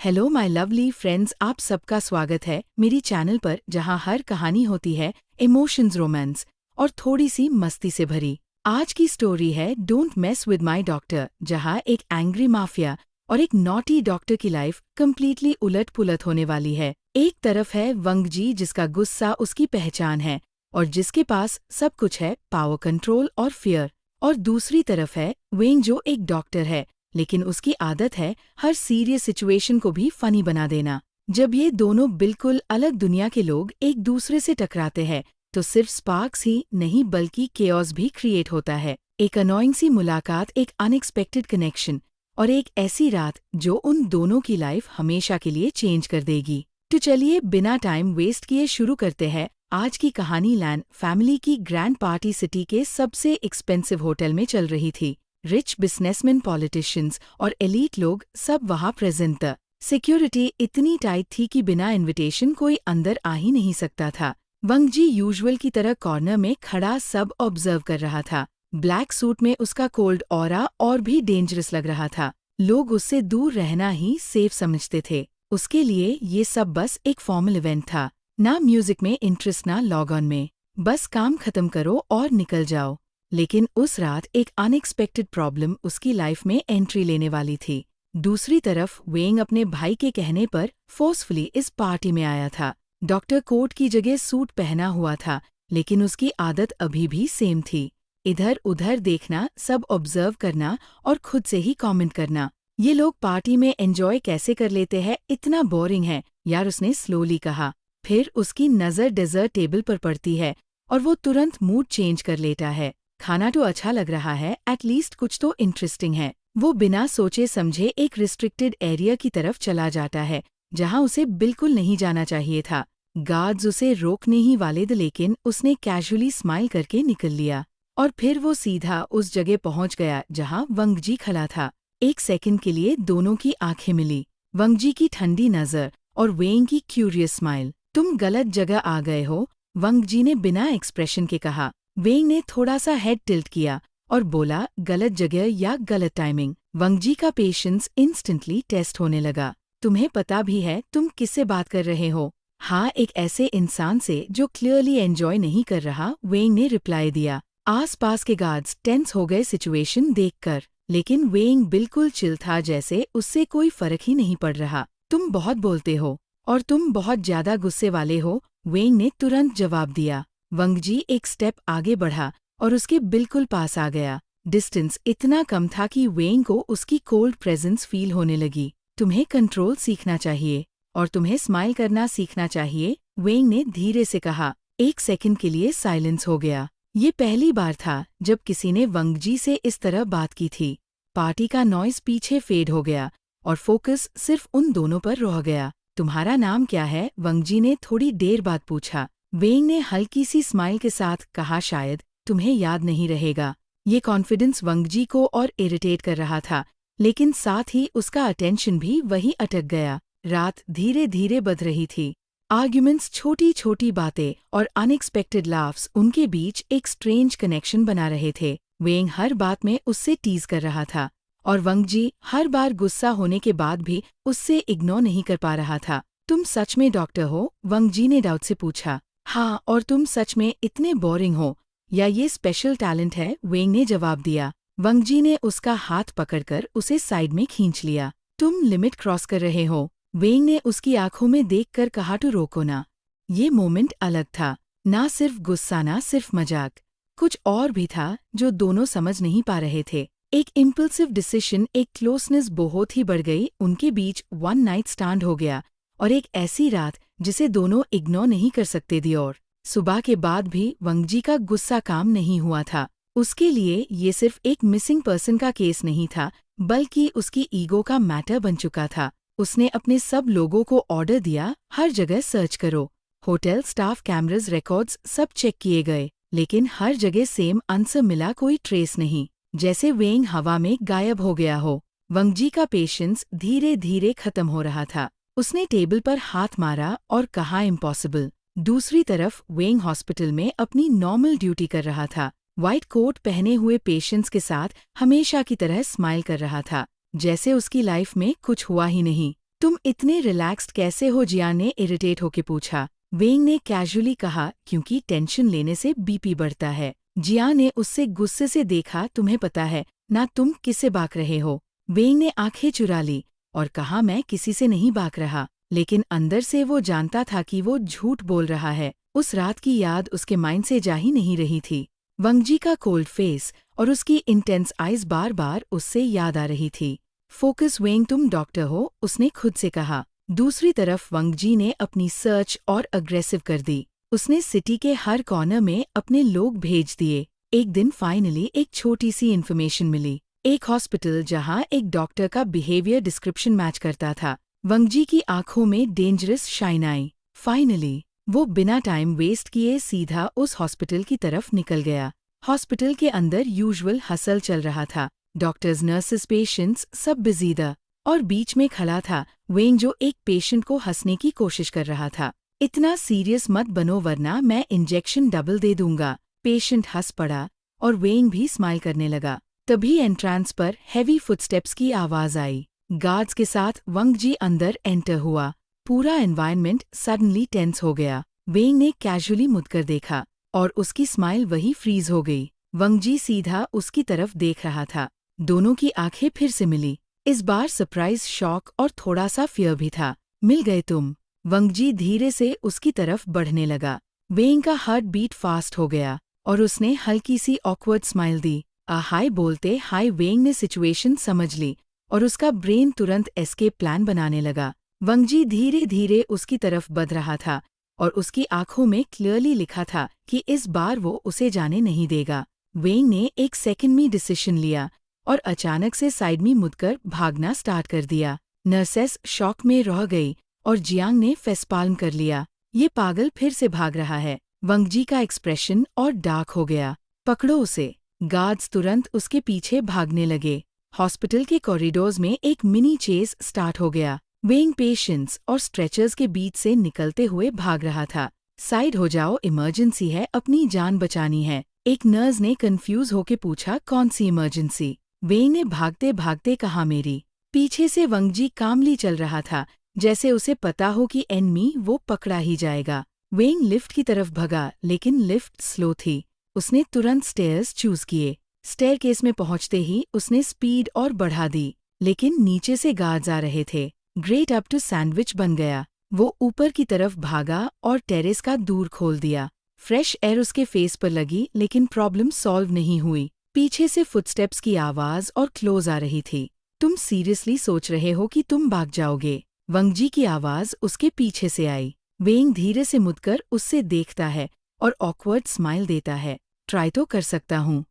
Hello my lovely friends, आप सबका स्वागत है मेरी चैनल पर जहां हर कहानी होती है इमोशंस, रोमांस और थोड़ी सी मस्ती से भरी। आज की स्टोरी है don't mess with my doctor, जहां एक एंग्री माफिया और एक नॉटी डॉक्टर की लाइफ कम्प्लीटली उलट पुलट होने वाली है। एक तरफ है वंग जी, जिसका गुस्सा उसकी पहचान है और जिसके पास सब कुछ है, पावर, कंट्रोल और फियर। और दूसरी तरफ है वेंग, जो एक डॉक्टर है लेकिन उसकी आदत है हर सीरियस सिचुएशन को भी फनी बना देना। जब ये दोनों बिल्कुल अलग दुनिया के लोग एक दूसरे से टकराते हैं तो सिर्फ स्पार्क्स ही नहीं बल्कि केओस भी क्रिएट होता है। एक अनोइंग सी मुलाकात, एक अनएक्सपेक्टेड कनेक्शन और एक ऐसी रात जो उन दोनों की लाइफ हमेशा के लिए चेंज कर देगी। तो चलिए बिना टाइम वेस्ट किए शुरू करते हैं आज की कहानी। लैन फैमिली की ग्रैंड पार्टी सिटी के सबसे एक्सपेंसिव होटल में चल रही थी। रिच बिजनेसमैन, पॉलिटिशियंस और एलीट लोग सब वहां प्रेजेंट थे। सिक्योरिटी इतनी टाइट थी कि बिना इनविटेशन कोई अंदर आ ही नहीं सकता था। वंग जी यूजुअल की तरह कॉर्नर में खड़ा सब ऑब्जर्व कर रहा था। ब्लैक सूट में उसका कोल्ड ऑरा और भी डेंजरस लग रहा था। लोग उससे दूर रहना ही सेफ समझते थे। उसके लिए ये सब बस एक फॉर्मल इवेंट था। ना म्यूजिक में इंटरेस्ट, ना लॉग ऑन में, बस काम खत्म करो और निकल जाओ। लेकिन उस रात एक अनएक्सपेक्टेड प्रॉब्लम उसकी लाइफ में एंट्री लेने वाली थी। दूसरी तरफ वेंग अपने भाई के कहने पर फोर्सफुली इस पार्टी में आया था। डॉक्टर कोट की जगह सूट पहना हुआ था, लेकिन उसकी आदत अभी भी सेम थी, इधर उधर देखना, सब ऑब्जर्व करना और खुद से ही कमेंट करना। ये लोग पार्टी में एंजॉय कैसे कर लेते हैं, इतना बोरिंग है यार, उसने स्लोली कहा। फिर उसकी नज़र डेजर्ट टेबल पर पड़ती है और वो तुरंत मूड चेंज कर लेता है। खाना तो अच्छा लग रहा है, एटलीस्ट कुछ तो इंटरेस्टिंग है। वो बिना सोचे समझे एक रिस्ट्रिक्टेड एरिया की तरफ चला जाता है जहां उसे बिल्कुल नहीं जाना चाहिए था। गार्ड्स उसे रोकने ही वाले थे, लेकिन उसने कैजुअली स्माइल करके निकल लिया और फिर वो सीधा उस जगह पहुंच गया जहां वंग जी खड़ा था। एक सेकंड के लिए दोनों की आंखें मिली। वंग जी की ठंडी नजर और वेंग की क्यूरियस स्माइल। तुम गलत जगह आ गए हो, वंग जी ने बिना एक्सप्रेशन के कहा। वेंग ने थोड़ा सा हेड टिल्ट किया और बोला, गलत जगह या गलत टाइमिंग। वंग जी का पेशेंस इंस्टेंटली टेस्ट होने लगा। तुम्हें पता भी है तुम किससे बात कर रहे हो? हाँ, एक ऐसे इंसान से जो क्लियरली एंजॉय नहीं कर रहा, वेंग ने रिप्लाई दिया। आसपास के गार्ड्स टेंस हो गए सिचुएशन देखकर, लेकिन वेंग बिल्कुल चिल था, जैसे उससे कोई फर्क ही नहीं पड़ रहा। तुम बहुत बोलते हो और तुम बहुत ज्यादा गुस्से वाले हो, वेंग ने तुरंत जवाब दिया। वंग जी एक स्टेप आगे बढ़ा और उसके बिल्कुल पास आ गया। डिस्टेंस इतना कम था कि वेंग को उसकी कोल्ड प्रेजेंस फील होने लगी। तुम्हें कंट्रोल सीखना चाहिए और तुम्हें स्माइल करना सीखना चाहिए, वेंग ने धीरे से कहा। एक सेकंड के लिए साइलेंस हो गया। ये पहली बार था जब किसी ने वंग जी से इस तरह बात की थी। पार्टी का नॉइज पीछे फेड हो गया और फोकस सिर्फ उन दोनों पर रह गया। तुम्हारा नाम क्या है? वंग जी ने थोड़ी देर बाद पूछा। वेंग ने हल्की सी स्माइल के साथ कहा, शायद तुम्हें याद नहीं रहेगा। ये कॉन्फिडेंस वंग जी को और इरिटेट कर रहा था, लेकिन साथ ही उसका अटेंशन भी वहीं अटक गया। रात धीरे धीरे बढ़ रही थी। आर्ग्यूमेंट्स, छोटी छोटी बातें और अनएक्सपेक्टेड लाफ्स उनके बीच एक स्ट्रेंज कनेक्शन बना रहे थे। वेंग हर बात में उससे टीज कर रहा था और वंग जी हर बार गुस्सा होने के बाद भी उससे इग्नोर नहीं कर पा रहा था। तुम सच में डॉक्टर हो? वंग जी ने डाउट से पूछा। हाँ, और तुम सच में इतने बोरिंग हो या ये स्पेशल टैलेंट है? वेंग ने जवाब दिया। वंग जी ने उसका हाथ पकड़कर उसे साइड में खींच लिया। तुम लिमिट क्रॉस कर रहे हो, वेंग ने उसकी आंखों में देखकर कहा। तो रोको ना। ये मोमेंट अलग था, ना सिर्फ गुस्सा, ना सिर्फ मजाक, कुछ और भी था जो दोनों समझ नहीं पा रहे थे। एक इम्पल्सिव डिसीजन, एक क्लोजनेस बहुत ही बढ़ गई उनके बीच। वन नाइट स्टैंड हो गया और एक ऐसी रात जिसे दोनों इग्नोर नहीं कर सकते थे। और सुबह के बाद भी वंग जी का गुस्सा काम नहीं हुआ था। उसके लिए ये सिर्फ एक मिसिंग पर्सन का केस नहीं था, बल्कि उसकी ईगो का मैटर बन चुका था। उसने अपने सब लोगों को ऑर्डर दिया, हर जगह सर्च करो। होटल स्टाफ, कैमरास, रिकॉर्ड्स सब चेक किए गए, लेकिन हर जगह सेम आंसर मिला, कोई ट्रेस नहीं, जैसे वेंग हवा में गायब हो गया हो। वंग जी का पेशेंस धीरे धीरे खत्म हो रहा था। उसने टेबल पर हाथ मारा और कहा, इम्पॉसिबल। दूसरी तरफ वेंग हॉस्पिटल में अपनी नॉर्मल ड्यूटी कर रहा था। व्हाइट कोट पहने हुए पेशेंट्स के साथ हमेशा की तरह स्माइल कर रहा था, जैसे उसकी लाइफ में कुछ हुआ ही नहीं। तुम इतने रिलैक्स्ड कैसे हो, जियान ने इरिटेट होके पूछा। वेंग ने कैजुअली कहा, क्योंकि टेंशन लेने से बीपी बढ़ता है। जियान ने उससे गुस्से से देखा, तुम्हें पता है ना तुम किससे बाक रहे हो। वेंग ने आंखें चुरा ली और कहा, मैं किसी से नहीं बाक रहा, लेकिन अंदर से वो जानता था कि वो झूठ बोल रहा है। उस रात की याद उसके माइंड से जा ही नहीं रही थी। वंगजी का कोल्ड फेस और उसकी इंटेंस आइज बार बार उससे याद आ रही थी। फोकस वेंग, तुम डॉक्टर हो, उसने खुद से कहा। दूसरी तरफ वंगजी ने अपनी सर्च और अग्रेसिव कर दी। उसने सिटी के हर कॉर्नर में अपने लोग भेज दिए। एक दिन फाइनली एक छोटी सी इन्फॉर्मेशन मिली। एक हॉस्पिटल जहां एक डॉक्टर का बिहेवियर डिस्क्रिप्शन मैच करता था। वंगजी की आंखों में डेंजरस शाइन आई। फाइनली वो बिना टाइम वेस्ट किए सीधा उस हॉस्पिटल की तरफ निकल गया। हॉस्पिटल के अंदर यूजुअल हसल चल रहा था। डॉक्टर्स, नर्सेस, पेशेंट्स सब बिजी था और बीच में खड़ा था वेंग, जो एक पेशेंट को हंसने की कोशिश कर रहा था। इतना सीरियस मत बनो वरना मैं इंजेक्शन डबल दे दूंगा। पेशेंट हंस पड़ा और वेंग भी स्माइल करने लगा। तभी एंट्रांस पर हैवी फुटस्टेप्स की आवाज आई। गार्ड्स के साथ वंगजी अंदर एंटर हुआ। पूरा एनवायरनमेंट सडनली टेंस हो गया। वेंग ने कैजुअली मुड़कर देखा और उसकी स्माइल वही फ्रीज हो गई। वंगजी सीधा उसकी तरफ देख रहा था। दोनों की आंखें फिर से मिली। इस बार सरप्राइज, शॉक और थोड़ा सा फियर भी था। मिल गए तुम। वंगजी धीरे से उसकी तरफ बढ़ने लगा। वेंग का हार्ट बीट फास्ट हो गया और उसने हल्की सी ऑकवर्ड स्माइल दी। हाय बोलते हाय वेंग ने सिचुएशन समझ ली और उसका ब्रेन तुरंत एस्केप प्लान बनाने लगा। वंगजी धीरे धीरे उसकी तरफ बढ़ रहा था और उसकी आंखों में क्लियरली लिखा था कि इस बार वो उसे जाने नहीं देगा। वेंग ने एक सेकंड में डिसीजन लिया और अचानक से साइड में मुड़कर भागना स्टार्ट कर दिया। नर्सेस शॉक में रह गई और जियांग ने फेसपाल्म कर लिया। ये पागल फिर से भाग रहा है। वंगजी का एक्सप्रेशन और डार्क हो गया। पकड़ो उसे। गार्ड्स तुरंत उसके पीछे भागने लगे। हॉस्पिटल के कॉरिडोर्स में एक मिनी चेस स्टार्ट हो गया। वेंग पेशेंट्स और स्ट्रेचर्स के बीच से निकलते हुए भाग रहा था। साइड हो जाओ, इमरजेंसी है, अपनी जान बचानी है। एक नर्स ने कंफ्यूज होके पूछा, कौन सी इमरजेंसी? वेंग ने भागते भागते कहा, मेरी। पीछे से वंगजी कामली चल रहा था, जैसे उसे पता हो कि एनमी वो पकड़ा ही जाएगा। वेंग लिफ्ट की तरफ भगा, लेकिन लिफ्ट स्लो थी। उसने तुरंत स्टेयर्स चूज किए। स्टेयरकेस में पहुंचते ही उसने स्पीड और बढ़ा दी, लेकिन नीचे से गार्ड्स आ रहे थे। ग्रेट अप टू सैंडविच बन गया। वो ऊपर की तरफ भागा और टेरेस का दूर खोल दिया। फ्रेश एयर उसके फेस पर लगी, लेकिन प्रॉब्लम सॉल्व नहीं हुई। पीछे से फुटस्टेप्स की आवाज और क्लोज आ रही थी। तुम सीरियसली सोच रहे हो कि तुम भाग जाओगे? वंगजी की आवाज उसके पीछे से आई। वेंग धीरे से मुड़कर उससे देखता है और ऑकवर्ड स्माइल देता है। ट्राई तो कर सकता हूँ।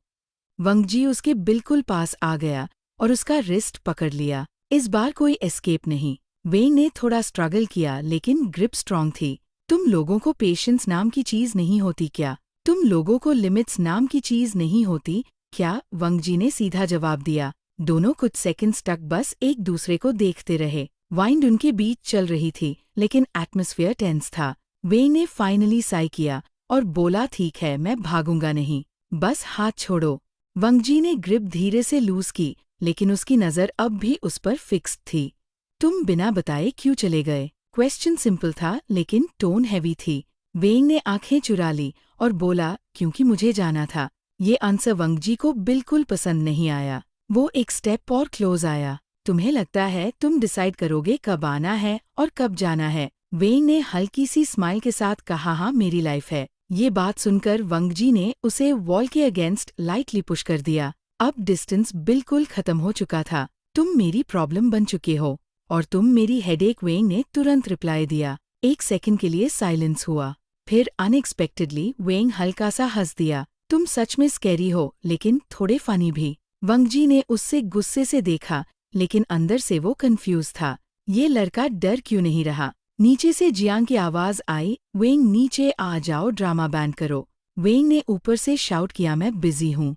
वंगजी उसके बिल्कुल पास आ गया और उसका रिस्ट पकड़ लिया। इस बार कोई एस्केप नहीं। वेंग ने थोड़ा स्ट्रगल किया, लेकिन ग्रिप स्ट्रांग थी। तुम लोगों को पेशेंस नाम की चीज नहीं होती क्या? तुम लोगों को लिमिट्स नाम की चीज नहीं होती क्या? वंगजी ने सीधा जवाब दिया। दोनों कुछ सेकंड्स तक बस एक दूसरे को देखते रहे। वाइंड उनके बीच चल रही थी, लेकिन एटमॉस्फेयर टेंस था। वेंग ने फाइनली साई किया और बोला, ठीक है, मैं भागूंगा नहीं, बस हाथ छोड़ो। वंगजी ने ग्रिप धीरे से लूज की, लेकिन उसकी नजर अब भी उस पर फिक्स्ड थी। तुम बिना बताए क्यों चले गए? क्वेश्चन सिंपल था, लेकिन टोन हैवी थी। वेंग ने आंखें चुरा ली और बोला, क्योंकि मुझे जाना था। ये आंसर वंगजी को बिल्कुल पसंद नहीं आया। वो एक स्टेप और क्लोज आया। तुम्हें लगता है तुम डिसाइड करोगे कब आना है और कब जाना है? वेंग ने हल्की सी स्माइल के साथ कहा, हाँ, मेरी लाइफ है। ये बात सुनकर वंगजी ने उसे वॉल के अगेंस्ट लाइटली पुश कर दिया। अब डिस्टेंस बिल्कुल खत्म हो चुका था। तुम मेरी प्रॉब्लम बन चुके हो और तुम मेरी हेडेक। वेंग ने तुरंत रिप्लाई दिया। एक सेकंड के लिए साइलेंस हुआ। फिर अनएक्सपेक्टेडली वेंग हल्का सा हंस दिया। तुम सच में स्कैरी हो, लेकिन थोड़े फनी भी। वंगजी ने उससे गुस्से से देखा, लेकिन अंदर से वो कंफ्यूज था। ये लड़का डर क्यों नहीं रहा? नीचे से जियांग की आवाज आई, वेंग नीचे आ जाओ, ड्रामा बैंड करो। वेंग ने ऊपर से शाउट किया, मैं बिजी हूँ।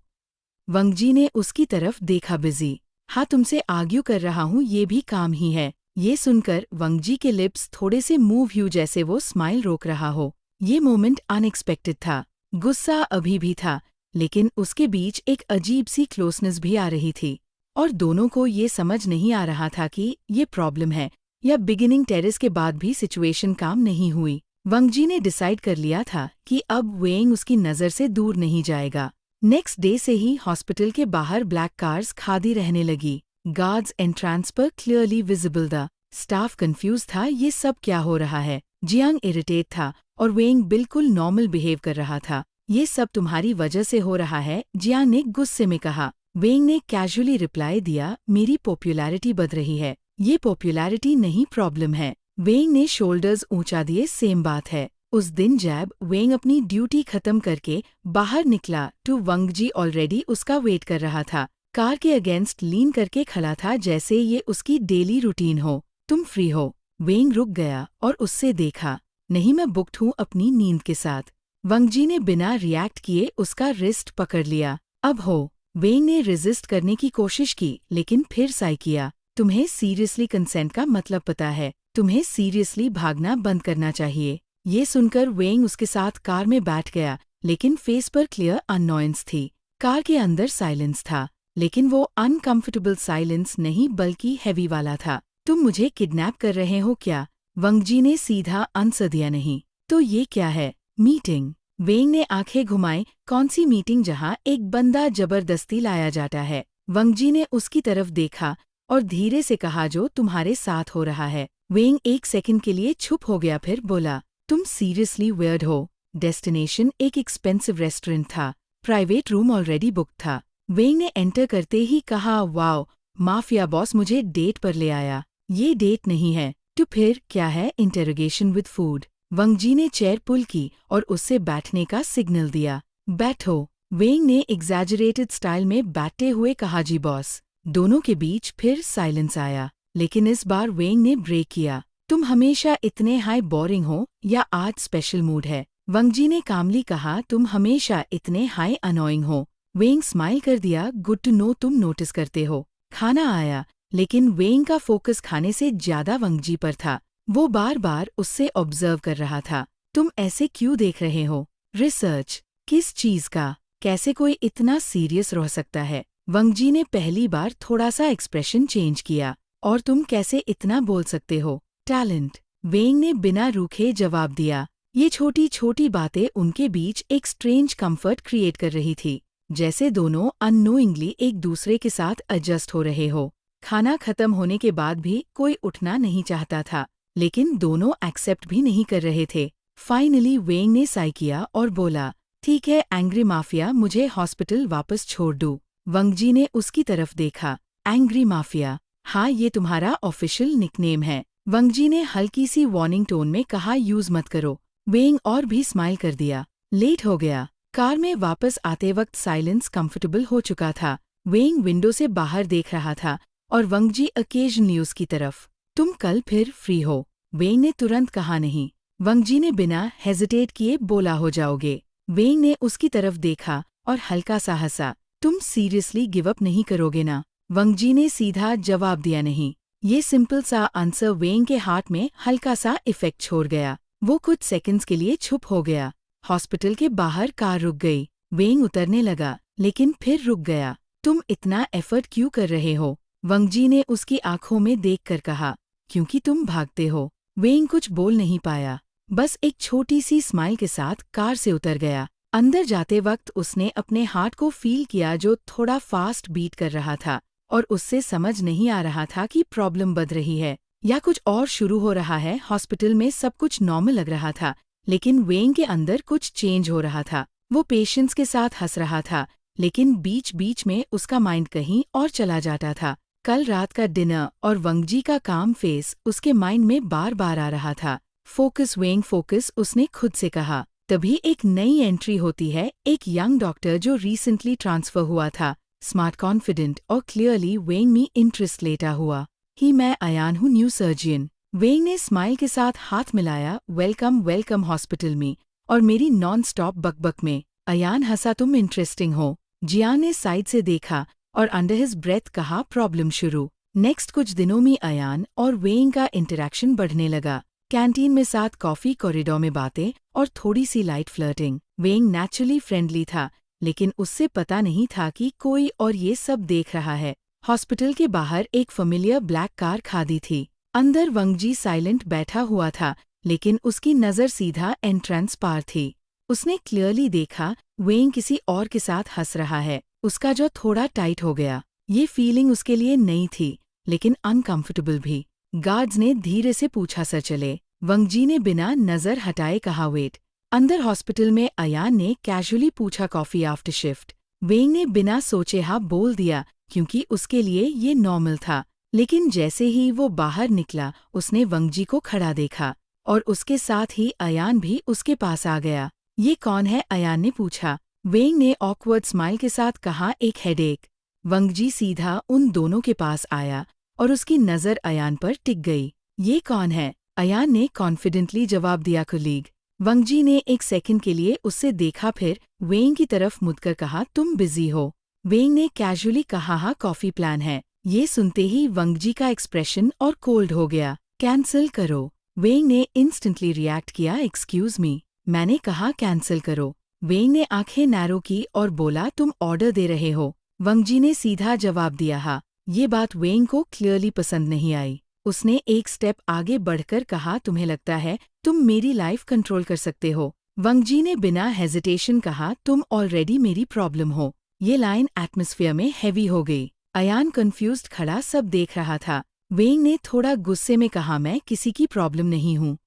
वंगजी ने उसकी तरफ देखा, बिजी? हाँ, तुमसे आर्ग्यू कर रहा हूँ, ये भी काम ही है। ये सुनकर वंगजी के लिप्स थोड़े से मूव हुए, जैसे वो स्माइल रोक रहा हो। ये मोमेंट अनएक्सपेक्टेड था। गुस्सा अभी भी था, लेकिन उसके बीच एक अजीब सी क्लोजनेस भी आ रही थी। और दोनों को ये समझ नहीं आ रहा था कि ये प्रॉब्लम है या बिगिनिंग टेरेस के बाद भी सिचुएशन काम नहीं हुई, वंग जी ने डिसाइड कर लिया था कि अब वेंग उसकी नज़र से दूर नहीं जाएगा। नेक्स्ट डे से ही हॉस्पिटल के बाहर ब्लैक कार्स खादी रहने लगी। गार्ड्स एंट्रांस पर clearly visible the staff confuse था, ये सब क्या हो रहा है। जियांग इरिटेट था और वेंग बिल्कुल नॉर्मल बिहेव कर रहा था। ये सब तुम्हारी वजह से हो रहा है, जियांग ने गुस्से में कहा। वेंग ने कैजुअली रिप्लाई दिया, मेरी पॉपुलैरिटी बढ़ रही है, ये पॉपुलैरिटी नहीं प्रॉब्लम है। वेंग ने शोल्डर्स ऊंचा दिए, सेम बात है। उस दिन जब वेंग अपनी ड्यूटी खत्म करके बाहर निकला तो वंग जी ऑलरेडी उसका वेट कर रहा था। कार के अगेंस्ट लीन करके खड़ा था, जैसे ये उसकी डेली रूटीन हो। तुम फ्री हो? वेंग रुक गया और उससे देखा। नहीं, मैं बुक्ड हूँ अपनी नींद के साथ। वंग जी ने बिना रिएक्ट किए उसका रिस्ट पकड़ लिया। अब हो? वेंग ने रेजिस्ट करने की कोशिश की, लेकिन फिर साई किया। तुम्हें सीरियसली कंसेंट का मतलब पता है, तुम्हें सीरियसली भागना बंद करना चाहिए। ये सुनकर वेंग उसके साथ कार में बैठ गया, लेकिन फेस पर क्लियर अननॉयंस थी। कार के अंदर साइलेंस था, लेकिन वो अनकंफर्टेबल साइलेंस नहीं बल्कि हैवी वाला था। तुम मुझे किडनैप कर रहे हो क्या? वंग जी ने सीधा आंसर दिया। नहीं। तो ये क्या है? मीटिंग। वेंग ने आंखें घुमाई। कौन सी मीटिंग जहां एक बंदा जबरदस्ती लाया जाता है? वंग जी ने उसकी तरफ देखा और धीरे से कहा, जो तुम्हारे साथ हो रहा है। वेंग एक सेकंड के लिए चुप हो गया, फिर बोला, तुम सीरियसली वियर्ड हो? डेस्टिनेशन एक एक्सपेंसिव रेस्टोरेंट था, प्राइवेट रूम ऑलरेडी बुक था। वेंग ने एंटर करते ही कहा, वाओ, माफिया बॉस मुझे डेट पर ले आया। ये डेट नहीं है। तो फिर क्या है? Interrogation with food. Wang ji ने चेयर पुल की और उससे बैठने का सिग्नल दिया। बैठो। वेंग ने एग्जैजरेटेड स्टाइल में बैठते हुए कहा, जी बॉस। दोनों के बीच फिर साइलेंस आया, लेकिन इस बार वेंग ने ब्रेक किया। तुम हमेशा इतने हाई बोरिंग हो या आज स्पेशल मूड है? वंग जी ने कामली कहा, तुम हमेशा इतने हाई अनोइंग हो। वेंग स्माइल कर दिया, गुड टू नो तुम नोटिस करते हो। खाना आया, लेकिन वेंग का फोकस खाने से ज्यादा वंग जी पर था। वो बार बार उससे ऑब्जर्व कर रहा था। तुम ऐसे क्यों देख रहे हो? रिसर्च। किस चीज का? कैसे कोई इतना सीरियस रह सकता है? वंग जी ने पहली बार थोड़ा सा एक्सप्रेशन चेंज किया। और तुम कैसे इतना बोल सकते हो? टैलेंट। वेंग ने बिना रूखे जवाब दिया। ये छोटी छोटी बातें उनके बीच एक स्ट्रेंज कंफर्ट क्रिएट कर रही थी, जैसे दोनों अननोइंगली एक दूसरे के साथ एडजस्ट हो रहे हो। खाना खत्म होने के बाद भी कोई उठना नहीं चाहता था, लेकिन दोनों एक्सेप्ट भी नहीं कर रहे थे। फाइनली वेंग ने साई किया और बोला, ठीक है एंग्री माफिया, मुझे हॉस्पिटल वापस छोड़ दो। वंग जी ने उसकी तरफ देखा। Angry mafia? हाँ, ये तुम्हारा ऑफिशियल निकनेम है। वंग जी ने हल्की सी वार्निंग टोन में कहा, यूज मत करो। वेंग और भी स्माइल कर दिया। लेट हो गया। कार में वापस आते वक्त साइलेंस कंफर्टेबल हो चुका था। वेंग विंडो से बाहर देख रहा था और वंग जी अकेजनली उसकी तरफ। तुम कल फिर फ्री हो? वेंग ने तुरंत कहा, नहीं। वंग जी ने बिना हेजिटेट किए बोला, हो जाओगे। वेंग ने उसकी तरफ देखा और हल्का सा हंसा। तुम सीरियसली गिव अप नहीं करोगे ना? वंग जी ने सीधा जवाब दिया, नहीं। ये सिंपल सा आंसर वेंग के हार्ट में हल्का सा इफेक्ट छोड़ गया। वो कुछ सेकंड्स के लिए चुप हो गया। हॉस्पिटल के बाहर कार रुक गई। वेंग उतरने लगा, लेकिन फिर रुक गया। तुम इतना एफर्ट क्यों कर रहे हो? वंग जी ने उसकी आंखों में देखकर कहा, क्योंकि तुम भागते हो। वेंग कुछ बोल नहीं पाया, बस एक छोटी सी स्माइल के साथ कार से उतर गया। अंदर जाते वक्त उसने अपने हार्ट को फील किया, जो थोड़ा फास्ट बीट कर रहा था, और उससे समझ नहीं आ रहा था कि प्रॉब्लम बढ़ रही है या कुछ और शुरू हो रहा है। हॉस्पिटल में सब कुछ नॉर्मल लग रहा था, लेकिन वेंग के अंदर कुछ चेंज हो रहा था। वो पेशेंस के साथ हंस रहा था, लेकिन बीच बीच में उसका माइंड कहीं और चला जाता था। कल रात का डिनर और वंग जी का काम फेस उसके माइंड में बार बार आ रहा था। फोकस वेंग फोकस, उसने खुद से कहा। तभी एक नई एंट्री होती है, एक यंग डॉक्टर जो रिसेंटली ट्रांसफर हुआ था। स्मार्ट, कॉन्फिडेंट और क्लियरली वेंग में इंटरेस्ट लेता हुआ। मैं अयान हूँ, न्यू सर्जियन। वेंग ने स्माइल के साथ हाथ मिलाया। वेलकम वेलकम हॉस्पिटल में और मेरी नॉन स्टॉप बकबक में। अयान हंसा, तुम इंटरेस्टिंग हो। जियान ने साइड से देखा और अंडर हिज ब्रेथ कहा, प्रॉब्लम शुरू। नेक्स्ट कुछ दिनों में अयान और वेंग का इंटरेक्शन बढ़ने लगा। कैंटीन में साथ कॉफी, कॉरिडोर में बातें और थोड़ी सी लाइट फ्लर्टिंग। वेंग नेचुरली फ्रेंडली था, लेकिन उससे पता नहीं था कि कोई और ये सब देख रहा है। हॉस्पिटल के बाहर एक फेमिलियर ब्लैक कार खादी थी। अंदर वंगजी साइलेंट बैठा हुआ था, लेकिन उसकी नज़र सीधा एंट्रेंस पार थी। उसने क्लियरली देखा वेंग किसी और के साथ हंस रहा है। उसका जो थोड़ा टाइट हो गया। ये फीलिंग उसके लिए नई थी, लेकिन अनकंफर्टेबल भी। गार्ड्स ने धीरे से पूछा सर चले। वंगजी ने बिना नज़र हटाए कहा वेट। अंदर हॉस्पिटल में अयान ने कैजुअली पूछा कॉफ़ी आफ्टर शिफ्ट। वेंग ने बिना सोचे हाँ बोल दिया, क्योंकि उसके लिए ये नॉर्मल था। लेकिन जैसे ही वो बाहर निकला उसने वंगजी को खड़ा देखा, और उसके साथ ही अयान भी उसके पास आ गया। ये कौन है? अयान ने पूछा। वेंग ने ऑकवर्ड स्माइल के साथ कहा, एक हेडेक। वंगजी सीधा उन दोनों के पास आया और उसकी नज़र अयान पर टिक गई। ये कौन है? अयान ने कॉन्फिडेंटली जवाब दिया, कोलीग। वंगजी ने एक सेकंड के लिए उससे देखा, फिर वेंग की तरफ मुड़कर कहा, तुम बिजी हो? वेंग ने कैजुअली कहा, हाँ कॉफ़ी प्लान है। ये सुनते ही वंगजी का एक्सप्रेशन और कोल्ड हो गया। कैंसिल करो। वेंग ने इंस्टेंटली रिएक्ट किया, एक्सक्यूज मी, मैंने कहा कैंसिल करो। वेंग ने आंखें नैरो की और बोला, तुम ऑर्डर दे रहे हो? वंगजी ने सीधा जवाब दिया, हाँ। ये बात वेंग को क्लियरली पसंद नहीं आई। उसने एक स्टेप आगे बढ़कर कहा, तुम्हें लगता है तुम मेरी लाइफ कंट्रोल कर सकते हो? वंगजी ने बिना हेजिटेशन कहा, तुम ऑलरेडी मेरी प्रॉब्लम हो। ये लाइन एटमॉस्फेयर में हैवी हो गई। अयान कंफ्यूज्ड खड़ा सब देख रहा था। वेंग ने थोड़ा गुस्से में कहा, मैं किसी की प्रॉब्लम नहीं हूँ।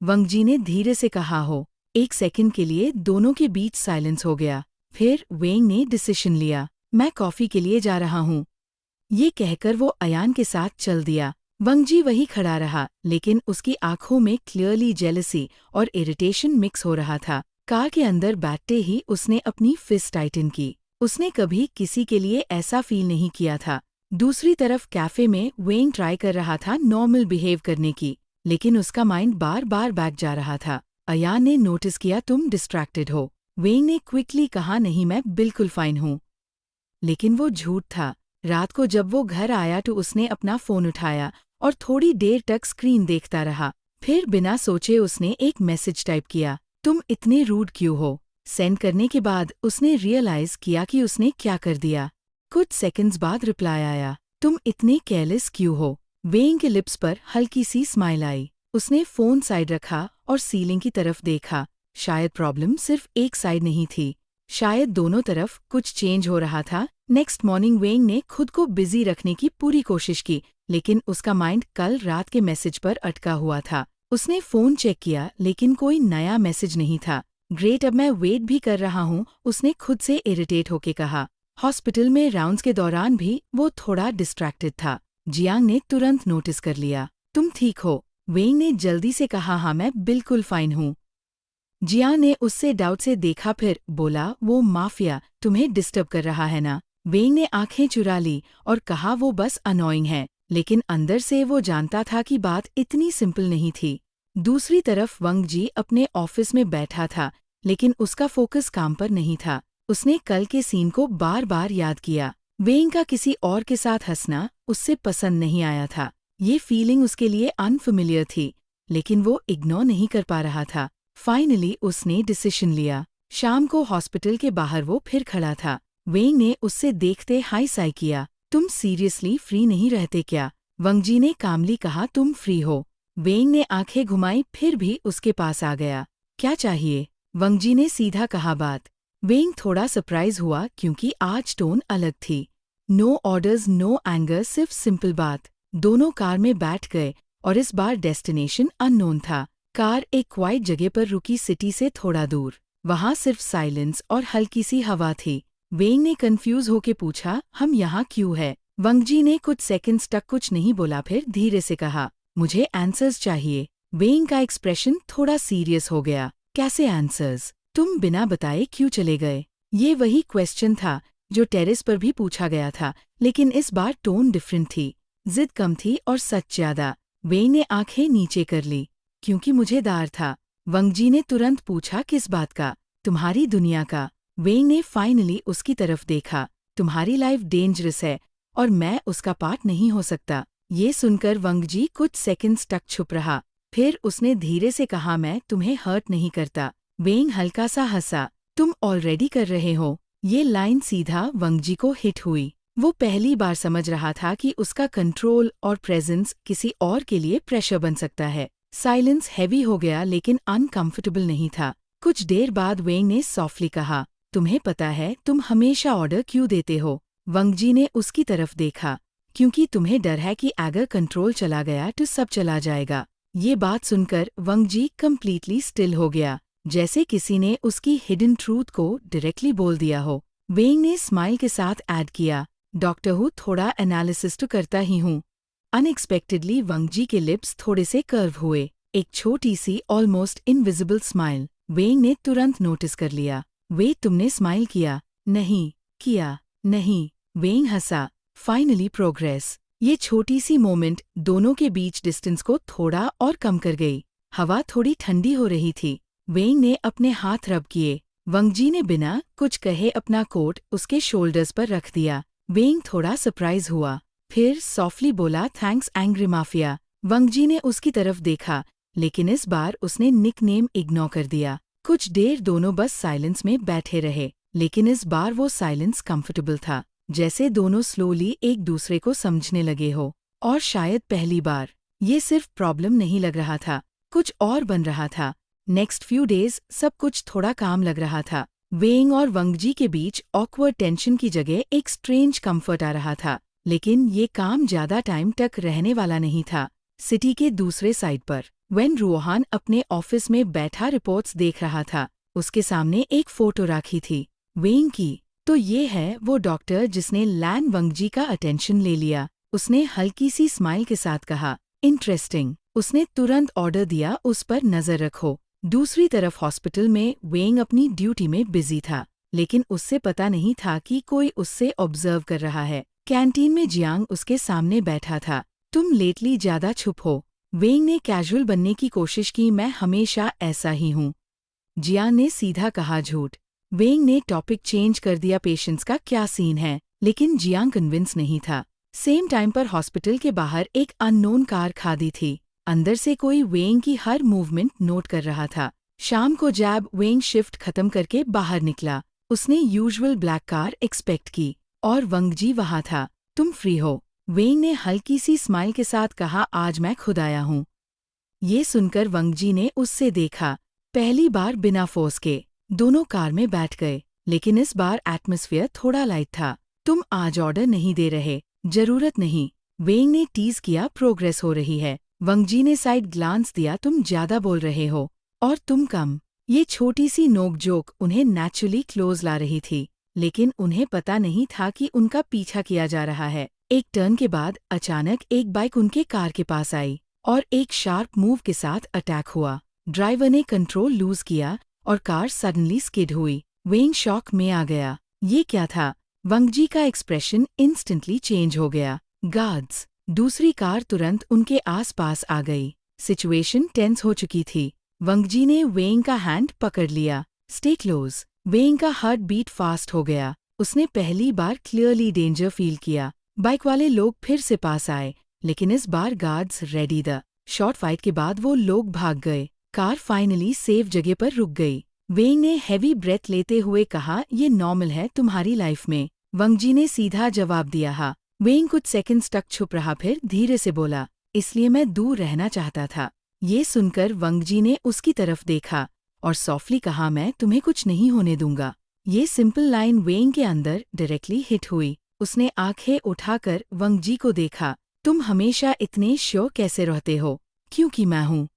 वंगजी ने धीरे से कहा, हो। एक सेकंड के लिए दोनों के बीच साइलेंस हो गया। फिर वेंग ने डिसीजन लिया, मैं कॉफ़ी के लिए जा रहा हूँ। ये कहकर वो अयान के साथ चल दिया। वंगजी वही खड़ा रहा, लेकिन उसकी आंखों में क्लियरली जेलसी और इरिटेशन मिक्स हो रहा था। कार के अंदर बैठते ही उसने अपनी फिस्ट टाइटन की। उसने कभी किसी के लिए ऐसा फील नहीं किया था। दूसरी तरफ कैफे में वेंग ट्राई कर रहा था नॉर्मल बिहेव करने की, लेकिन उसका माइंड बार बार बैक जा रहा था। अयान ने नोटिस किया, तुम डिस्ट्रैक्टेड हो। वेंग ने क्विकली कहा, नहीं मैं बिल्कुल फाइन हूँ। लेकिन वो झूठ था। रात को जब वो घर आया तो उसने अपना फ़ोन उठाया और थोड़ी देर तक स्क्रीन देखता रहा। फिर बिना सोचे उसने एक मैसेज टाइप किया, तुम इतने रूड क्यों हो? सेंड करने के बाद उसने रियलाइज़ किया कि उसने क्या कर दिया। कुछ सेकंड्स बाद रिप्लाई आया, तुम इतने केयरलेस क्यों हो? वेंग के लिप्स पर हल्की सी स्माइल आई। उसने फ़ोन साइड रखा और सीलिंग की तरफ देखा। शायद प्रॉब्लम सिर्फ एक साइड नहीं थी, शायद दोनों तरफ कुछ चेंज हो रहा था। नेक्स्ट मॉर्निंग वेंग ने खुद को बिजी रखने की पूरी कोशिश की, लेकिन उसका माइंड कल रात के मैसेज पर अटका हुआ था। उसने फ़ोन चेक किया, लेकिन कोई नया मैसेज नहीं था। ग्रेट, अब मैं वेट भी कर रहा हूँ, उसने खुद से इरिटेट होके कहा। हॉस्पिटल में राउंड्स के दौरान भी वो थोड़ा डिस्ट्रैक्टेड था। जियांग ने तुरंत नोटिस कर लिया, तुम ठीक हो? वेंग ने जल्दी से कहा, हाँ मैं बिल्कुल फाइन हूँ। जियांग ने उससे डाउट से देखा, फिर बोला, वो माफिया तुम्हें डिस्टर्ब कर रहा है ना? वेंग ने आंखें चुरा ली और कहा, वो बस अनोइंग है। लेकिन अंदर से वो जानता था कि बात इतनी सिंपल नहीं थी। दूसरी तरफ वंगजी अपने ऑफिस में बैठा था, लेकिन उसका फोकस काम पर नहीं था। उसने कल के सीन को बार बार याद किया। वेंग का किसी और के साथ हंसना उससे पसंद नहीं आया था। ये फीलिंग उसके लिए अनफेमिलियर थी, लेकिन वो इग्नोर नहीं कर पा रहा था। फाइनली उसने डिसीजन लिया। शाम को हॉस्पिटल के बाहर वो फिर खड़ा था। वेंग ने उससे देखते हाई साई किया, तुम सीरियसली फ्री नहीं रहते क्या? वंगजी ने कामली कहा, तुम फ्री हो? वेंग ने आंखें घुमाई, फिर भी उसके पास आ गया। क्या चाहिए? वंगजी ने सीधा कहा बात। वेंग थोड़ा सरप्राइज हुआ, क्योंकि आज टोन अलग थी। नो ऑर्डर्स, नो एंगर, सिर्फ सिंपल बात। दोनों कार में बैठ गए और इस बार डेस्टिनेशन अननोन था। कार एक क्वाइट जगह पर रुकी, सिटी से थोड़ा दूर। वहां सिर्फ साइलेंस और हल्की सी हवा थी। वेंग ने कंफ्यूज होके पूछा, हम यहाँ क्यों है? वंगजी ने कुछ सेकंड्स तक कुछ नहीं बोला, फिर धीरे से कहा, मुझे आंसर्स चाहिए। वेंग का एक्सप्रेशन थोड़ा सीरियस हो गया। कैसे आंसर्स? तुम बिना बताए क्यों चले गए? ये वही क्वेश्चन था जो टेरेस पर भी पूछा गया था, लेकिन इस बार टोन डिफरेंट थी। जिद कम थी और सच ज्यादा। वेंग ने आंखें नीचे कर ली, क्योंकि मुझे डर था। वंगजी ने तुरंत पूछा, किस बात का? तुम्हारी दुनिया का। वेंग ने फाइनली उसकी तरफ देखा। तुम्हारी लाइफ डेंजरस है और मैं उसका पार्ट नहीं हो सकता। ये सुनकर वंगजी कुछ सेकंड्स तक चुप रहा। फिर उसने धीरे से कहा, मैं तुम्हें हर्ट नहीं करता। वेंग हल्का सा हंसा, तुम ऑलरेडी कर रहे हो। ये लाइन सीधा वंगजी को हिट हुई। वो पहली बार समझ रहा था कि उसका कंट्रोल और प्रेजेंस किसी और के लिए प्रेशर बन सकता है। साइलेंस हैवी हो गया लेकिन अनकंफर्टेबल नहीं था। कुछ देर बाद वेंग ने सॉफ्टली कहा, तुम्हें पता है तुम हमेशा ऑर्डर क्यों देते हो? वंग जी ने उसकी तरफ देखा। क्योंकि तुम्हें डर है कि अगर कंट्रोल चला गया तो सब चला जाएगा। ये बात सुनकर वंग जी कम्प्लीटली स्टिल हो गया, जैसे किसी ने उसकी हिडन ट्रूथ को डायरेक्टली बोल दिया हो। वेंग ने स्माइल के साथ ऐड किया, डॉक्टर हूँ, थोड़ा एनालिसिस तो करता ही हूँ। अनएक्सपेक्टेडली वंग जी के लिप्स थोड़े से कर्व हुए, एक छोटी सी ऑलमोस्ट इनविजिबल स्माइल। वेंग ने तुरंत नोटिस कर लिया। वे, तुमने स्माइल किया? नहीं किया। नहीं। वेंग हंसा। Finally progress. ये छोटी सी मोमेंट दोनों के बीच डिस्टेंस को थोड़ा और कम कर गई। हवा थोड़ी ठंडी हो रही थी। वेंग ने अपने हाथ रब किए। वंग जी ने बिना कुछ कहे अपना कोट उसके शोल्डर्स पर रख दिया। वेंग थोड़ा सरप्राइज हुआ, फिर सॉफ्टली बोला, थैंक्स एंग्री माफिया। वंग जी ने उसकी तरफ देखा, लेकिन इस बार उसने निकनेम इग्नोर कर दिया। कुछ देर दोनों बस साइलेंस में बैठे रहे, लेकिन इस बार वो साइलेंस कंफर्टेबल था, जैसे दोनों स्लोली एक दूसरे को समझने लगे हो। और शायद पहली बार ये सिर्फ प्रॉब्लम नहीं लग रहा था, कुछ और बन रहा था। नेक्स्ट फ्यू डेज सब कुछ थोड़ा काम लग रहा था। वेंग और वंग जी के बीच ऑकवर्ड टेंशन की जगह एक स्ट्रेंज कंफर्ट आ रहा था, लेकिन ये काम ज्यादा टाइम तक रहने वाला नहीं था। सिटी के दूसरे साइड पर वेन रोहान अपने ऑफिस में बैठा रिपोर्ट्स देख रहा था, उसके सामने एक फोटो रखी थी वेंग की। तो ये है वो डॉक्टर जिसने लैन वंग जी का अटेंशन ले लिया। उसने हल्की सी स्माइल के साथ कहा, इंटरेस्टिंग। उसने तुरंत ऑर्डर दिया, उस पर नजर रखो। दूसरी तरफ हॉस्पिटल में वेंग अपनी ड्यूटी में बिजी था, लेकिन उससे पता नहीं था कि कोई उससे ऑब्जर्व कर रहा है। कैंटीन में जियांग उसके सामने बैठा था। तुम लेटली ज्यादा चुप हो। वेंग ने कैजुअल बनने की कोशिश की, मैं हमेशा ऐसा ही हूँ। जियांग ने सीधा कहा, झूठ। वेंग ने टॉपिक चेंज कर दिया, पेशेंट्स का क्या सीन है? लेकिन जियांग कन्विंस नहीं था। सेम टाइम पर हॉस्पिटल के बाहर एक अननोन कार खड़ी थी। अंदर से कोई वेंग की हर मूवमेंट नोट कर रहा था। शाम को जब वेंग शिफ्ट खत्म करके बाहर निकला, उसने यूजुअल ब्लैक कार एक्सपेक्ट की, और वंग जी वहाँ था। तुम फ्री हो? वेंग ने हल्की सी स्माइल के साथ कहा, आज मैं खुद आया हूँ। ये सुनकर वंग जी ने उससे देखा, पहली बार बिना फोर्स के। दोनों कार में बैठ गए, लेकिन इस बार एटमॉस्फेयर थोड़ा लाइट था। तुम आज ऑर्डर नहीं दे रहे? जरूरत नहीं। वेंग ने टीज किया, प्रोग्रेस हो रही है। वंग जी ने साइड ग्लांस दिया, तुम ज्यादा बोल रहे हो और तुम कम। ये छोटी सी नोक-जोक उन्हें नेचुरली क्लोज ला रही थी, लेकिन उन्हें पता नहीं था कि उनका पीछा किया जा रहा है। एक टर्न के बाद अचानक एक बाइक उनके कार के पास आई और एक शार्प मूव के साथ अटैक हुआ। ड्राइवर ने कंट्रोल लूज किया और कार सडनली स्किड हुई। वेंग शॉक में आ गया। ये क्या था? वंग जी का एक्सप्रेशन इंस्टेंटली चेंज हो गया। गार्ड्स! दूसरी कार तुरंत उनके आसपास आ गई। सिचुएशन टेंस हो चुकी थी। वंग जी ने वेंग का हैंड पकड़ लिया। Stay close. वेंग का हार्ट बीट फास्ट हो गया। उसने पहली बार क्लियरली डेंजर फील किया। बाइक वाले लोग फिर से पास आए, लेकिन इस बार गार्ड्स रेडी द। शॉर्ट फाइट के बाद वो लोग भाग गए। कार फाइनली सेफ जगह पर रुक गई। वेंग ने हैवी ब्रेथ लेते हुए कहा, ये नॉर्मल है तुम्हारी लाइफ में। वंग जी ने सीधा जवाब दिया, हाँ। वेंग कुछ सेकंड्स तक चुप रहा, फिर धीरे से बोला, इसलिए मैं दूर रहना चाहता था। ये सुनकर वंग जी ने उसकी तरफ देखा और सॉफ्टली कहा, मैं तुम्हें कुछ नहीं होने दूंगा। ये सिंपल लाइन वेंग के अंदर डायरेक्टली हिट हुई। उसने आंखें उठाकर वंग जी को देखा। तुम हमेशा इतने श्योर कैसे रहते हो? क्योंकि मैं हूँ।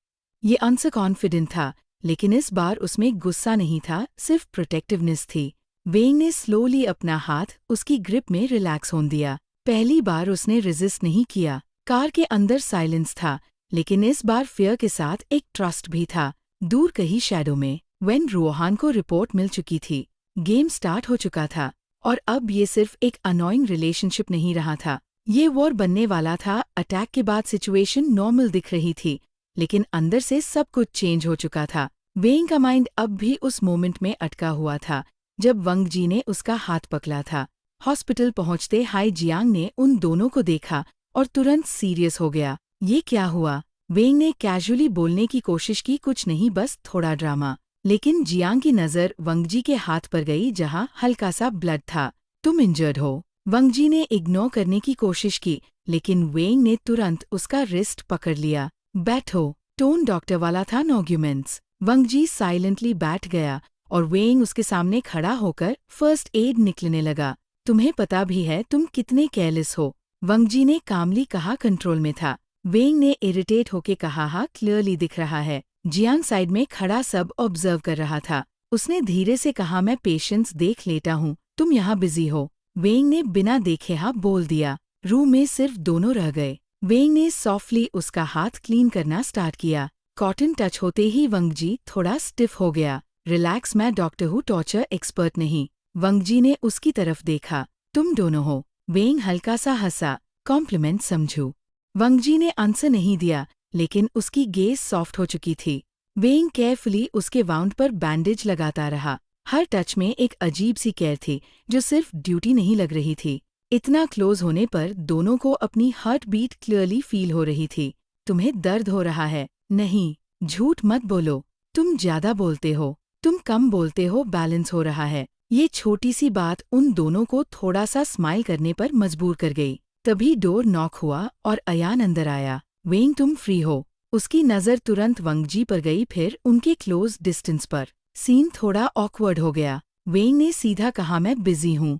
ये आंसर कॉन्फिडेंट था, लेकिन इस बार उसमें गुस्सा नहीं था, सिर्फ प्रोटेक्टिवनेस थी। वेंग ने स्लोली अपना हाथ उसकी ग्रिप में रिलैक्स होने दिया। पहली बार उसने रेजिस्ट नहीं किया। कार के अंदर साइलेंस था, लेकिन इस बार फियर के साथ एक ट्रस्ट भी था। दूर कहीं शैडो में वेन रोहान को रिपोर्ट मिल चुकी थी। गेम स्टार्ट हो चुका था, और अब ये सिर्फ एक अनोइंग रिलेशनशिप नहीं रहा था, ये वॉर बनने वाला था। अटैक के बाद सिचुएशन नॉर्मल दिख रही थी, लेकिन अंदर से सब कुछ चेंज हो चुका था। वेंग का माइंड अब भी उस मोमेंट में अटका हुआ था, जब वंग जी ने उसका हाथ पकड़ा था। हॉस्पिटल पहुंचते हाई जियांग ने उन दोनों को देखा और तुरंत सीरियस हो गया। ये क्या हुआ? वेंग ने कैजुअली बोलने की कोशिश की, कुछ नहीं, बस थोड़ा ड्रामा। लेकिन जियांग की नज़र वंग जी के हाथ पर गई, जहां हल्का सा ब्लड था। तुम इंजर्ड हो? वंगजी ने इग्नोर करने की कोशिश की, लेकिन वेंग ने तुरंत उसका रिस्ट पकड़ लिया। बैठो। टोन डॉक्टर वाला था, नो आर्ग्यूमेंट्स। वंगजी साइलेंटली बैठ गया और वेंग उसके सामने खड़ा होकर फर्स्ट एड निकलने लगा। तुम्हें पता भी है तुम कितने केयरलेस हो, वंगजी ने कामली कहा, कंट्रोल में था। वेंग ने इरिटेट होके कहा, हाँ क्लियरली दिख रहा है। जियांग साइड में खड़ा सब ऑब्जर्व कर रहा था। उसने धीरे से कहा, मैं पेशेंट्स देख लेता हूँ, तुम यहाँ बिजी हो। वेंग ने बिना देखे हाँ बोल दिया। रूम में सिर्फ दोनों रह गए। वेंग ने सॉफ्टली उसका हाथ क्लीन करना स्टार्ट किया। कॉटन टच होते ही वंगजी थोड़ा स्टिफ हो गया। रिलैक्स, मैं डॉक्टर हूँ, टॉर्चर एक्सपर्ट नहीं। वंगजी ने उसकी तरफ देखा। तुम दोनों हो। वेंग हल्का सा हंसा, कॉम्प्लीमेंट समझू। वंगजी ने आंसर नहीं दिया, लेकिन उसकी गेज सॉफ्ट हो चुकी थी। वेंग केयरफुली उसके वाउंड पर बैंडेज लगाता रहा। हर टच में एक अजीब सी केयर थी, जो सिर्फ ड्यूटी नहीं लग रही थी। इतना क्लोज होने पर दोनों को अपनी हार्ट बीट क्लियरली फील हो रही थी। तुम्हें दर्द हो रहा है? नहीं। झूठ मत बोलो। तुम ज्यादा बोलते हो। तुम कम बोलते हो, बैलेंस हो रहा है। ये छोटी सी बात उन दोनों को थोड़ा सा स्माइल करने पर मजबूर कर गई। तभी डोर नॉक हुआ और अयान अंदर आया। वेंग, तुम फ्री हो? उसकी नज़र तुरंत वंगजी पर गई, फिर उनके क्लोज डिस्टेंस पर। सीन थोड़ा ऑकवर्ड हो गया। वेंग ने सीधा कहा, मैं बिजी हूँ।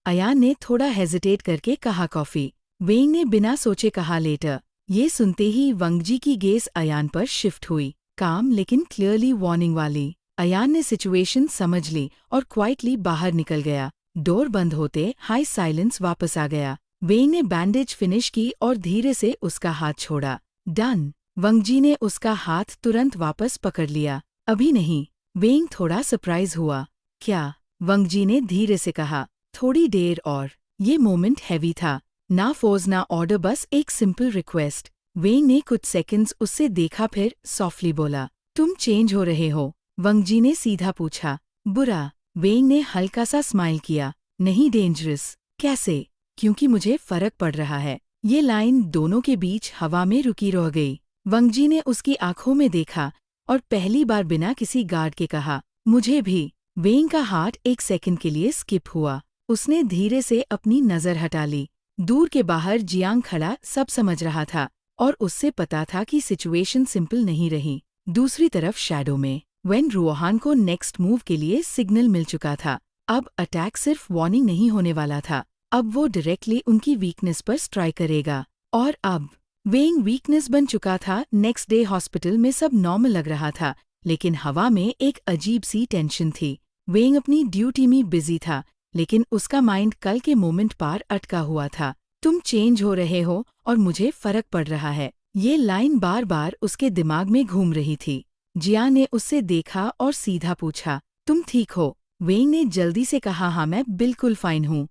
अयान ने थोड़ा हेजिटेट करके कहा, कॉफी। वेंग ने बिना सोचे कहा, लेटर। ये सुनते ही वंगजी की गेज अयान पर शिफ्ट हुई, काम लेकिन क्लियरली वार्निंग वाली। अयान ने सिचुएशन समझ ली और क्वाइटली बाहर निकल गया। डोर बंद होते हाई साइलेंस वापस आ गया। वेंग ने बैंडेज फिनिश की और धीरे से उसका हाथ छोड़ा। डन। वंगजी ने उसका हाथ तुरंत वापस पकड़ लिया। अभी नहीं। वेंग थोड़ा सरप्राइज हुआ। क्या? वंगजी ने धीरे से कहा। थोड़ी देर और। ये मोमेंट हैवी था, ना फोर्स ना ऑर्डर, बस एक सिंपल रिक्वेस्ट। वेंग ने कुछ सेकंड्स उससे देखा, फिर सॉफ्टली बोला, तुम चेंज हो रहे हो। वंगजी ने सीधा पूछा, बुरा? वेंग ने हल्का सा स्माइल किया, नहीं, डेंजरस। कैसे? क्योंकि मुझे फर्क पड़ रहा है। ये लाइन दोनों के बीच हवा में रुकी रह गई। वंगजी ने उसकी आंखों में देखा और पहली बार बिना किसी गार्ड के कहा, मुझे भी। वेंग का हार्ट एक सेकंड के लिए स्किप हुआ। उसने धीरे से अपनी नजर हटा ली। दूर के बाहर जियांग खड़ा सब समझ रहा था और उससे पता था कि सिचुएशन सिंपल नहीं रही। दूसरी तरफ शैडो में वेन रुओहान को नेक्स्ट मूव के लिए सिग्नल मिल चुका था। अब अटैक सिर्फ वार्निंग नहीं होने वाला था, अब वो डायरेक्टली उनकी वीकनेस पर स्ट्राइक करेगा। और अब वेंग वीकनेस बन चुका था। नेक्स्ट डे हॉस्पिटल में सब नॉर्मल लग रहा था, लेकिन हवा में एक अजीब सी टेंशन थी। वेंग अपनी ड्यूटी में बिजी था, लेकिन उसका माइंड कल के मोमेंट पर अटका हुआ था। तुम चेंज हो रहे हो और मुझे फर्क पड़ रहा है। ये लाइन बार बार उसके दिमाग में घूम रही थी। जिया ने उससे देखा और सीधा पूछा, तुम ठीक हो? वेंग ने जल्दी से कहा, हाँ मैं बिल्कुल फाइन हूँ।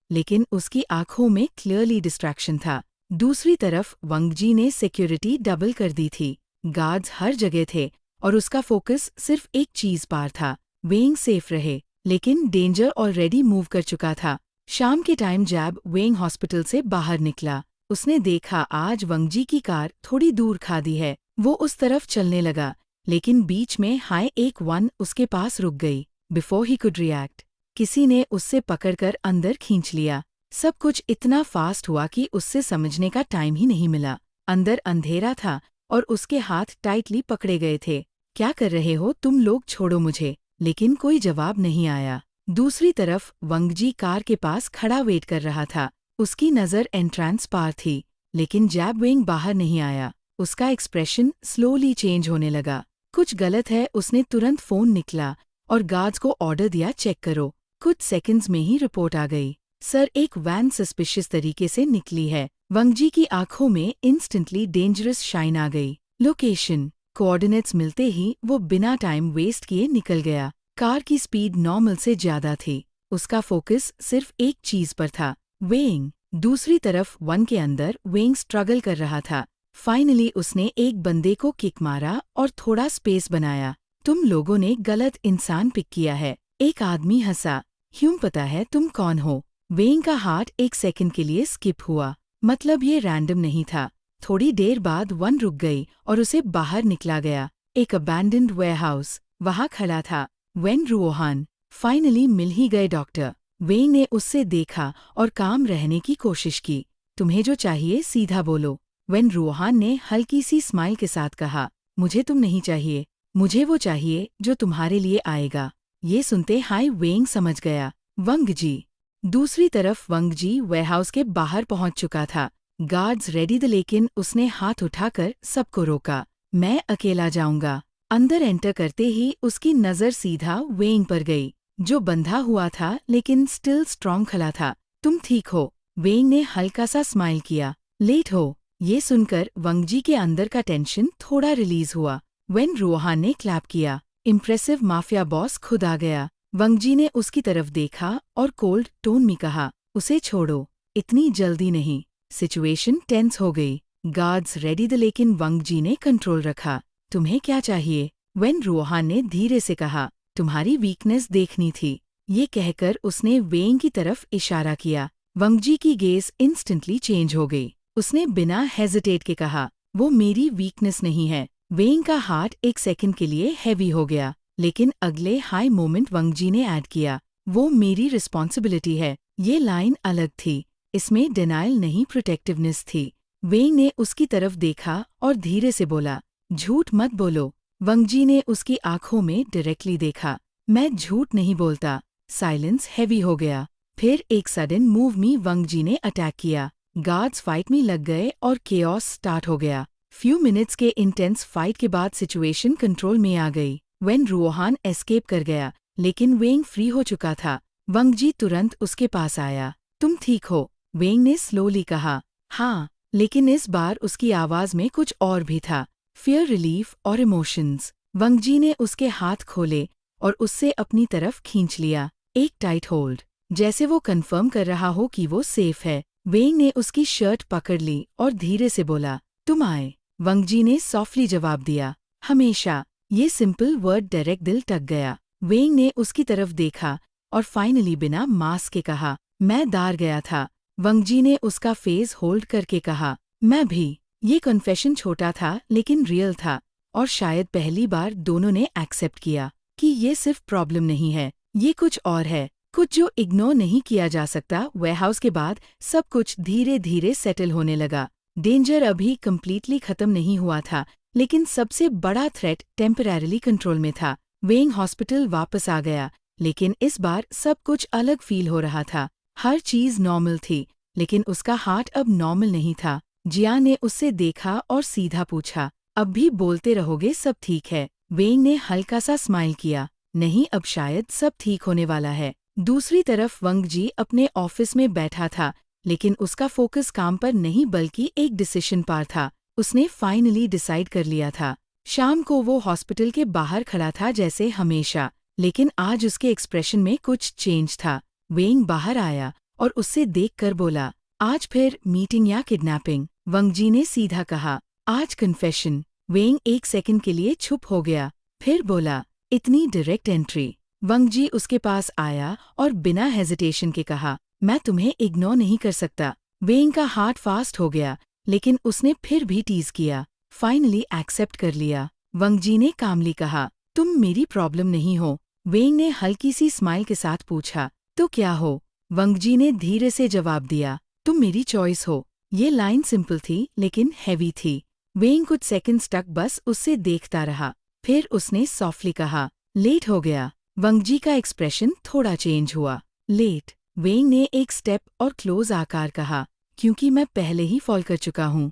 लेकिन उसकी आंखों में क्लियरली डिस्ट्रैक्शन था। दूसरी तरफ वंगजी ने सिक्योरिटी डबल कर दी थी। गार्ड्स हर जगह थे और उसका फोकस सिर्फ एक चीज पर था, वेंग सेफ रहे। लेकिन डेंजर ऑलरेडी मूव कर चुका था। शाम के टाइम जैब वेंग हॉस्पिटल से बाहर निकला। उसने देखा आज वंगजी की कार थोड़ी दूर खादी है। वो उस तरफ चलने लगा, लेकिन बीच में हाई एक वन उसके पास रुक गई। बिफोर ही कुड रिएक्ट, किसी ने उससे पकड़कर अंदर खींच लिया। सब कुछ इतना फास्ट हुआ कि उससे समझने का टाइम ही नहीं मिला। अंदर अंधेरा था और उसके हाथ टाइटली पकड़े गए थे। क्या कर रहे हो तुम लोग, छोड़ो मुझे। लेकिन कोई जवाब नहीं आया। दूसरी तरफ वंगजी कार के पास खड़ा वेट कर रहा था। उसकी नज़र एंट्रेंस पार थी, लेकिन जैब वेंग बाहर नहीं आया। उसका एक्सप्रेशन स्लोली चेंज होने लगा। कुछ गलत है। उसने तुरंत फोन निकला और गार्ड्स को ऑर्डर दिया, चेक करो। कुछ सेकंड्स में ही रिपोर्ट आ गई। सर, एक वैन सस्पिशियस तरीके से निकली है। वंगजी की आंखों में इंस्टेंटली डेंजरस शाइन आ गई। लोकेशन, कोऑर्डिनेट्स मिलते ही वो बिना टाइम वेस्ट किए निकल गया। कार की स्पीड नॉर्मल से ज्यादा थी। उसका फोकस सिर्फ एक चीज पर था, वेंग। दूसरी तरफ वन के अंदर वेंग स्ट्रगल कर रहा था। फाइनली उसने एक बंदे को किक मारा और थोड़ा स्पेस बनाया। तुम लोगों ने गलत इंसान पिक किया है। एक आदमी हंसा, ह्यूम पता है तुम कौन हो? वेंग का हार्ट एक सेकंड के लिए स्किप हुआ। मतलब ये रैंडम नहीं था। थोड़ी देर बाद वन रुक गई और उसे बाहर निकला गया। एक अबैंडन्ड वेयरहाउस वहां खड़ा था। वेन रुओहान। फाइनली मिल ही गए डॉक्टर। वेंग ने उससे देखा और काम रहने की कोशिश की। तुम्हें जो चाहिए सीधा बोलो। वेन रूहान ने हल्की सी स्माइल के साथ कहा, मुझे तुम नहीं चाहिए, मुझे वो चाहिए जो तुम्हारे लिए आएगा। ये सुनते हाई वेंग समझ गया, वंग जी। दूसरी तरफ वंग जी वेयरहाउस के बाहर पहुंच चुका था। गार्ड्स रेडी थे लेकिन उसने हाथ उठाकर सबको रोका। मैं अकेला जाऊंगा। अंदर एंटर करते ही उसकी नज़र सीधा वेंग पर गई, जो बंधा हुआ था लेकिन स्टिल स्ट्रॉन्ग खड़ा था। तुम ठीक हो? वेंग ने हल्का सा स्माइल किया। लेट हो? ये सुनकर वंग जी के अंदर का टेंशन थोड़ा रिलीज हुआ। वेन रूहान ने क्लैप किया। इम्प्रेसिव माफिया बॉस खुद आ गया। वंग जी ने उसकी तरफ देखा और कोल्ड टोन में कहा, उसे छोड़ो, इतनी जल्दी नहीं। सिचुएशन टेंस हो गई। गार्ड्स रेडी थे लेकिन वंग जी ने कंट्रोल रखा। तुम्हें क्या चाहिए? वेन रूहान ने धीरे से कहा, तुम्हारी वीकनेस देखनी थी। ये कहकर उसने वेंग की तरफ इशारा किया। वंग जी की गेज इंस्टेंटली चेंज हो गई। उसने बिना हेजिटेट के कहा, वो मेरी वीकनेस नहीं है। वेंग का हार्ट एक सेकंड के लिए हैवी हो गया, लेकिन अगले हाई मोमेंट वंग जी ने ऐड किया, वो मेरी रिस्पॉन्सिबिलिटी है। ये लाइन अलग थी, इसमें डिनाइल नहीं प्रोटेक्टिवनेस थी। वेंग ने उसकी तरफ देखा और धीरे से बोला, झूठ मत बोलो। वंग जी ने उसकी आंखों में डायरेक्टली देखा। मैं झूठ नहीं बोलता। साइलेंस हैवी हो गया। फिर एक सडन मूव में वंग जी ने अटैक किया। गार्ड्स फाइट में लग गए और केओस स्टार्ट हो गया। फ्यू मिनट्स के इंटेंस फाइट के बाद सिचुएशन कंट्रोल में आ गई। वेन रूहान एस्केप कर गया, लेकिन वेंग फ्री हो चुका था। वंग जी तुरंत उसके पास आया। तुम ठीक हो? वेंग ने स्लोली कहा। हाँ, लेकिन इस बार उसकी आवाज में कुछ और भी था, फियर, रिलीफ और इमोशंस। वंग जी ने उसके हाथ खोले और उससे अपनी तरफ खींच लिया, एक टाइट होल्ड, जैसे वो कंफर्म कर रहा हो कि वो सेफ है। वेंग ने उसकी शर्ट पकड़ ली और धीरे से बोला, तुम आए? वंग जी ने सॉफ्टली जवाब दिया, हमेशा। ये सिंपल वर्ड डायरेक्ट दिल टक गया। वेंग ने उसकी तरफ देखा और फाइनली बिना मास्क के कहा, मैं दार गया था। वंग जी ने उसका फेस होल्ड करके कहा, मैं भी। ये कन्फेशन छोटा था लेकिन रियल था, और शायद पहली बार दोनों ने एक्सेप्ट किया कि ये सिर्फ प्रॉब्लम नहीं है, ये कुछ और है, कुछ जो इग्नोर नहीं किया जा सकता। वेयरहाउस के बाद सब कुछ धीरे धीरे सेटल होने लगा। डेंजर अभी कम्प्लीटली खत्म नहीं हुआ था, लेकिन सबसे बड़ा थ्रेट टेम्पररीली कंट्रोल में था। वेंग हॉस्पिटल वापस आ गया, लेकिन इस बार सब कुछ अलग फील हो रहा था। हर चीज नॉर्मल थी, लेकिन उसका हार्ट अब नॉर्मल नहीं था। जिया ने उससे देखा और सीधा पूछा, अब भी बोलते रहोगे सब ठीक है? वेंग ने हल्का सा स्माइल किया, नहीं, अब शायद सब ठीक होने वाला है। दूसरी तरफ वंग जी अपने ऑफिस में बैठा था, लेकिन उसका फोकस काम पर नहीं बल्कि एक डिसीजन पर था। उसने फाइनली डिसाइड कर लिया था। शाम को वो हॉस्पिटल के बाहर खड़ा था जैसे हमेशा, लेकिन आज उसके एक्सप्रेशन में कुछ चेंज था। वेंग बाहर आया और उससे देखकर बोला, आज फिर मीटिंग या किडनैपिंग? वंग जी ने सीधा कहा, आज कन्फेशन। वेंग एक सेकंड के लिए चुप हो गया, फिर बोला, इतनी डायरेक्ट एंट्री? वंग जी उसके पास आया और बिना हेजिटेशन के कहा, मैं तुम्हें इग्नोर नहीं कर सकता। वेंग का हार्ट फास्ट हो गया, लेकिन उसने फिर भी टीज किया, फाइनली एक्सेप्ट कर लिया। वंग जी ने कामली कहा, तुम मेरी प्रॉब्लम नहीं हो। वेंग ने हल्की सी स्माइल के साथ पूछा, तो क्या हो? वंग जी ने धीरे से जवाब दिया, तुम मेरी चॉइस हो। ये लाइन सिंपल थी लेकिन हैवी थी। वेंग कुछ सेकंड्स तक बस उससे देखता रहा, फिर उसने सॉफ्टली कहा, लेट हो गया। वंग जी का एक्सप्रेशन थोड़ा चेंज हुआ। लेट? वेंग ने एक स्टेप और क्लोज आकार कहा, क्योंकि मैं पहले ही फॉल कर चुका हूँ।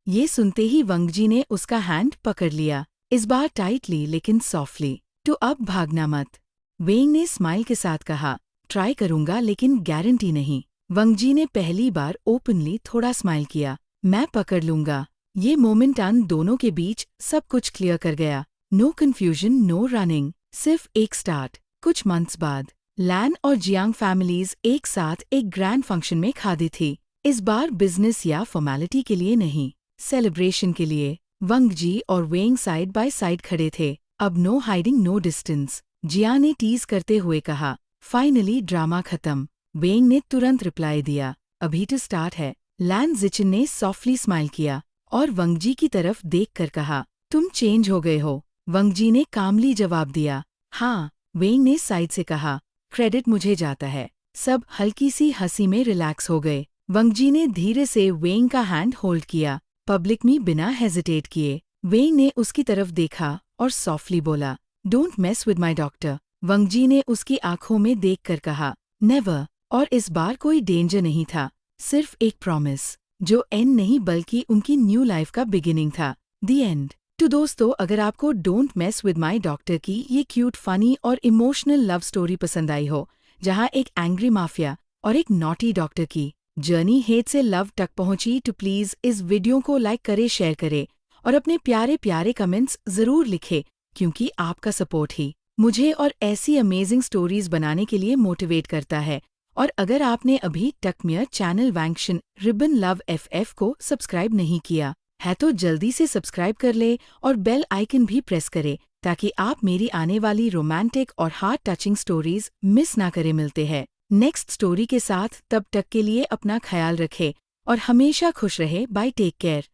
ये सुनते ही वंग जी ने उसका हैंड पकड़ लिया, इस बार टाइटली लेकिन सॉफ्टली। तो अब भागना मत। वेंग ने स्माइल के साथ कहा, ट्राई करूंगा लेकिन गारंटी नहीं। वंग जी ने पहली बार ओपनली थोड़ा स्माइल किया, मैं पकड़ लूंगा। ये मोमेंट अन दोनों के बीच सब कुछ क्लियर कर गया। नो कन्फ्यूजन, नो रनिंग, सिर्फ एक स्टार्ट। कुछ मंथ्स बाद लैन और जियांग फैमिलीज एक साथ एक ग्रैंड फंक्शन में खादी थी। इस बार बिजनेस या फॉर्मेलिटी के लिए नहीं, सेलिब्रेशन के लिए। वंग जी और वेंग साइड बाय साइड खड़े थे। अब नो हाइडिंग, नो डिस्टेंस। जिया ने टीज करते हुए कहा, फाइनली ड्रामा खत्म। वेंग ने तुरंत रिप्लाई दिया, अभी तो स्टार्ट है। लैन जिचिन ने सॉफ्टली स्माइल किया और वंग जी की तरफ देखकर कहा, तुम चेंज हो गए हो। वंग जी ने कामली जवाब दिया, हाँ। वेंग ने साइड से कहा, क्रेडिट मुझे जाता है। सब हल्की सी हंसी में रिलैक्स हो गए। वंगजी ने धीरे से वेंग का हैंड होल्ड किया, पब्लिक में बिना हेजिटेट किए। वेंग ने उसकी तरफ देखा और सॉफ्टली बोला, don't mess with my doctor. वंगजी ने उसकी आंखों में देखकर कहा, नेवर। और इस बार कोई डेंजर नहीं था, सिर्फ एक प्रॉमिस, जो एंड नहीं बल्कि उनकी न्यू लाइफ का बिगिनिंग था। दी एंड। तो दोस्तों, अगर आपको don't mess with my doctor की ये क्यूट, फनी और इमोशनल लव स्टोरी पसंद आई हो, जहां एक एंग्री माफिया और एक नॉटी डॉक्टर की जर्नी हेट से लव तक पहुंची, तो प्लीज इस वीडियो को लाइक करे, शेयर करे और अपने प्यारे प्यारे कमेंट्स जरूर लिखे, क्योंकि आपका सपोर्ट ही मुझे और ऐसी अमेजिंग स्टोरीज बनाने के लिए मोटिवेट करता है। और अगर आपने अभी तक मेरा चैनल वैंक्शन रिबन लव FF को सब्सक्राइब नहीं किया है तो जल्दी से सब्सक्राइब कर ले और बेल आइकन भी प्रेस करे, ताकि आप मेरी आने वाली रोमांटिक और हार्ट टचिंग स्टोरीज मिस ना करे। मिलते हैं नेक्स्ट स्टोरी के साथ, तब तक के लिए अपना ख्याल रखे और हमेशा खुश रहे। Bye, take care.